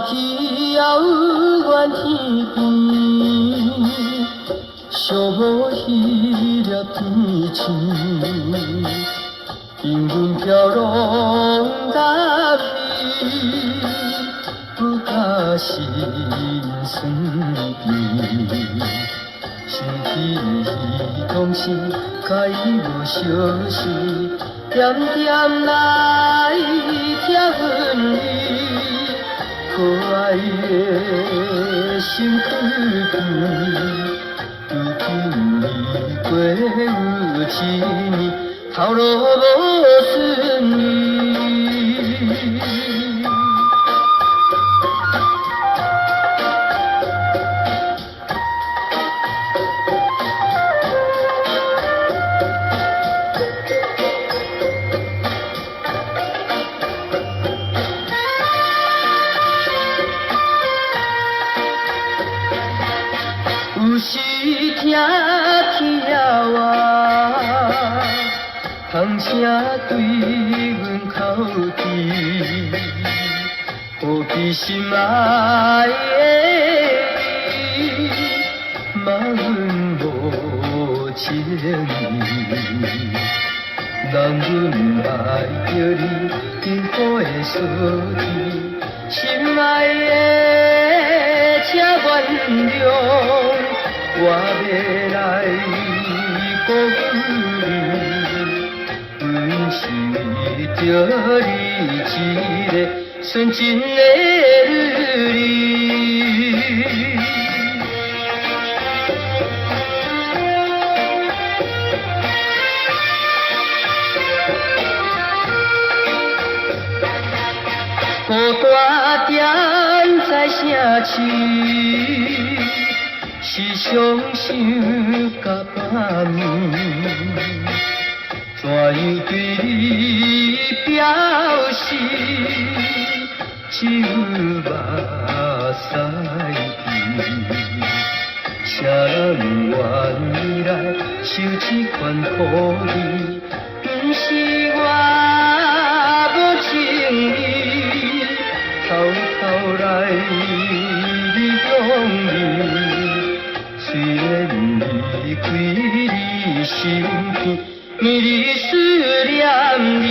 去还有远天边，寂无彼粒天星，因阮飘浪搭你，不甲心酸甜。想起伊当时甲伊无相识，点点来听阮意。可爱的心开开，如今已过有一年，头路无顺利。有时听起仔话，风声对阮口甜，好奇心爱的伊，嘛阮无情意。人阮爱着你，幸福的所在，心爱的请原谅。我要来鼓舞你，阮是为着你一个纯真的女儿。孤单点在城市。时常想甲半暝，怎样对你表示？只有目屎甜，谁人愿意来受这款苦味？不是我无情意，偷偷来利用你。虽然离开你身边，绵绵思念你。